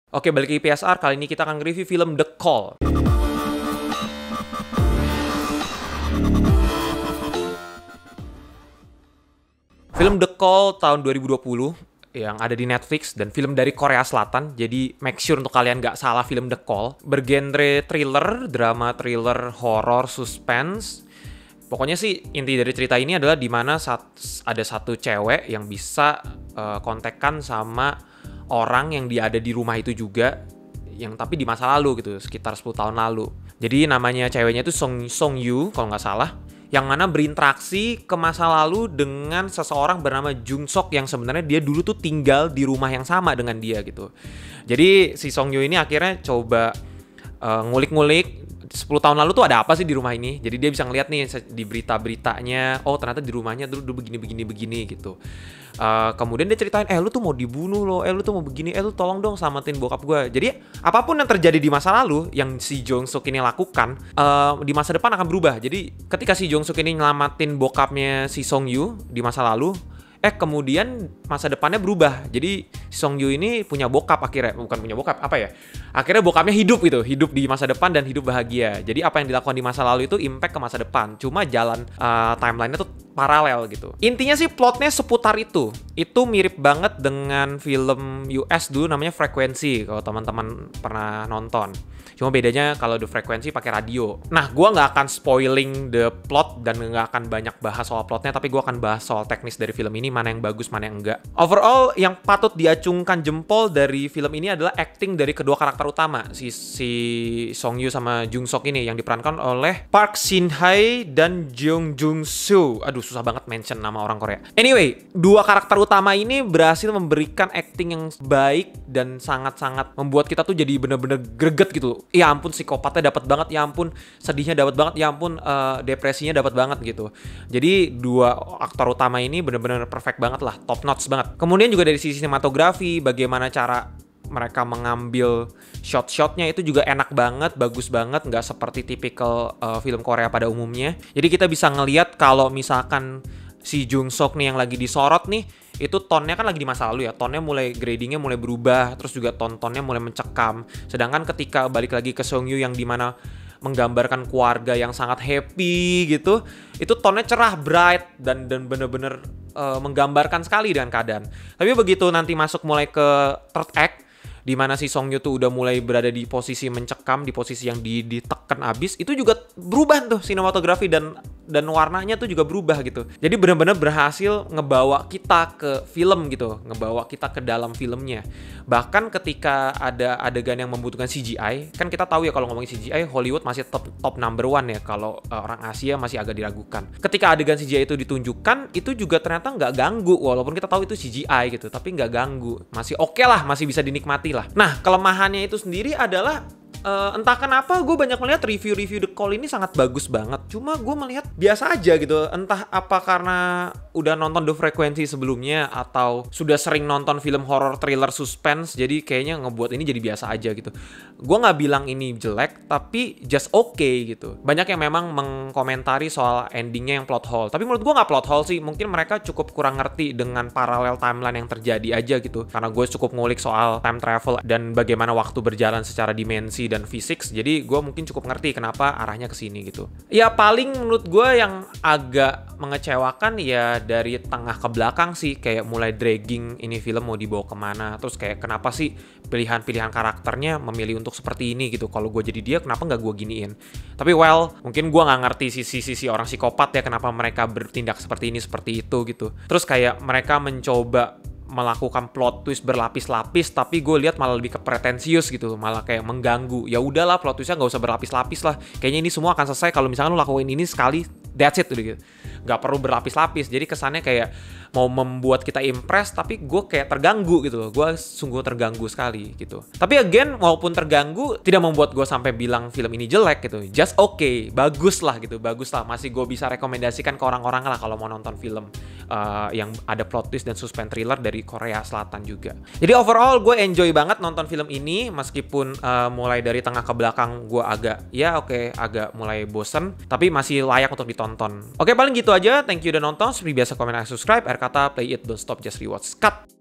Oke, balik ke PSR. Kali ini kita akan review film The Call. Film The Call tahun 2020 yang ada di Netflix dan film dari Korea Selatan. Jadi make sure untuk kalian nggak salah film The Call. Bergenre thriller, drama thriller, horror, suspense. Pokoknya sih inti dari cerita ini adalah dimana ada satu cewek yang bisa kontekan sama orang yang dia ada di rumah itu juga, yang tapi di masa lalu gitu, sekitar 10 tahun lalu. Jadi namanya ceweknya itu Song Yu kalau nggak salah, yang mana berinteraksi ke masa lalu dengan seseorang bernama Jung Sok yang sebenarnya dia dulu tuh tinggal di rumah yang sama dengan dia gitu. Jadi si Song Yu ini akhirnya coba ngulik-ngulik 10 tahun lalu tuh ada apa sih di rumah ini. Jadi dia bisa ngeliat nih di berita-beritanya, oh ternyata di rumahnya dulu begini gitu. Kemudian dia ceritain, lu tuh mau dibunuh loh, lu tuh mau begini, lu tolong dong selamatin bokap gue. Jadi apapun yang terjadi di masa lalu yang si Jung Suk ini lakukan, di masa depan akan berubah. Jadi ketika si Jung Suk ini nyelamatin bokapnya si Song Yu di masa lalu, kemudian masa depannya berubah. Jadi Song Yu ini punya bokap akhirnya, bukan punya bokap, akhirnya bokapnya hidup gitu, hidup di masa depan dan hidup bahagia. Jadi apa yang dilakukan di masa lalu itu impact ke masa depan. Cuma jalan timeline-nya tuh paralel gitu. Intinya sih plotnya seputar itu. Itu mirip banget dengan film US dulu namanya Frekuensi, kalau teman-teman pernah nonton. Cuma bedanya kalau The Frequency pakai radio. Nah, gue nggak akan spoiling the plot dan nggak akan banyak bahas soal plotnya, tapi gue akan bahas soal teknis dari film ini, mana yang bagus, mana yang enggak. Overall, yang patut diacungkan jempol dari film ini adalah acting dari kedua karakter utama, si Song Yu sama Jung Sok ini, yang diperankan oleh Park Shin Hye dan Jeong Jung Soo. Aduh, susah banget mention nama orang Korea. Anyway, dua karakter utama ini berhasil memberikan acting yang baik dan sangat-sangat membuat kita tuh jadi bener-bener greget gitu. Ya ampun, psikopatnya dapat banget, ya ampun sedihnya dapat banget, ya ampun depresinya dapat banget gitu. Jadi dua aktor utama ini bener-bener perfect banget lah, top notch banget. Kemudian juga dari sisi sinematografi, bagaimana cara mereka mengambil shot-shotnya itu juga enak banget, bagus banget, nggak seperti tipikal film Korea pada umumnya. Jadi kita bisa ngelihat kalau misalkan si Jung Sok nih yang lagi disorot nih, itu tonnya kan lagi di masa lalu ya, tonnya mulai gradingnya mulai berubah, terus juga tonnya mulai mencekam. Sedangkan ketika balik lagi ke Song Yu yang dimana menggambarkan keluarga yang sangat happy gitu, itu tonnya cerah, bright, dan bener-bener menggambarkan sekali dengan keadaan. Tapi begitu nanti masuk mulai ke third act, di mana si Song Yu tuh udah mulai berada di posisi mencekam, di posisi yang ditekan abis, itu juga berubah tuh sinematografi dan warnanya tuh juga berubah gitu. Jadi benar-benar berhasil ngebawa kita ke film gitu, ngebawa kita ke dalam filmnya. Bahkan ketika ada adegan yang membutuhkan CGI, kan kita tahu ya kalau ngomongin CGI, Hollywood masih top number one ya, kalau orang Asia masih agak diragukan. Ketika adegan CGI itu ditunjukkan, itu juga ternyata nggak ganggu, walaupun kita tahu itu CGI gitu, tapi nggak ganggu, masih oke lah, masih bisa dinikmati lah. Nah, kelemahannya itu sendiri adalah entah kenapa gue banyak melihat review-review The Call ini sangat bagus banget. Cuma gue melihat biasa aja gitu. Entah apa karena udah nonton The Frequency sebelumnya atau sudah sering nonton film horror, thriller, suspense, jadi kayaknya ngebuat ini jadi biasa aja gitu. Gue nggak bilang ini jelek, tapi just okay gitu. Banyak yang memang mengkomentari soal endingnya yang plot hole. Tapi menurut gue nggak plot hole sih. Mungkin mereka cukup kurang ngerti dengan paralel timeline yang terjadi aja gitu. Karena gue cukup ngulik soal time travel dan bagaimana waktu berjalan secara dimensi dan fisik, jadi gue mungkin cukup ngerti kenapa arahnya ke sini gitu. Ya paling menurut gue yang agak mengecewakan ya dari tengah ke belakang sih, kayak mulai dragging ini film mau dibawa kemana, terus kayak kenapa sih pilihan-pilihan karakternya memilih untuk seperti ini gitu. Kalau gue jadi dia, kenapa nggak gue giniin? Tapi mungkin gue nggak ngerti sisi orang psikopat ya, kenapa mereka bertindak seperti ini, seperti itu gitu. Terus kayak mereka mencoba melakukan plot twist berlapis-lapis, tapi gue lihat malah lebih ke pretensius gitu, malah kayak mengganggu. Ya udahlah, plot twistnya nggak usah berlapis-lapis lah. Kayaknya ini semua akan selesai kalau misalnya lo lakuin ini sekali, that's it gitu. Nggak perlu berlapis-lapis. Jadi kesannya kayak mau membuat kita impress, tapi gue kayak terganggu gitu loh. Gue sungguh terganggu sekali gitu. Tapi again, walaupun terganggu, tidak membuat gue sampai bilang film ini jelek gitu. Just okay, bagus lah gitu, bagus lah. Masih gue bisa rekomendasikan ke orang-orang lah kalau mau nonton film yang ada plot twist dan suspense thriller dari Korea Selatan juga. Jadi overall gue enjoy banget nonton film ini, meskipun mulai dari tengah ke belakang gue agak mulai bosen, tapi masih layak untuk ditonton. Oke, paling gitu aja. Thank you udah nonton. Seperti biasa, komen, like, subscribe. Akhir kata, play it, don't stop, just rewatch. Cut!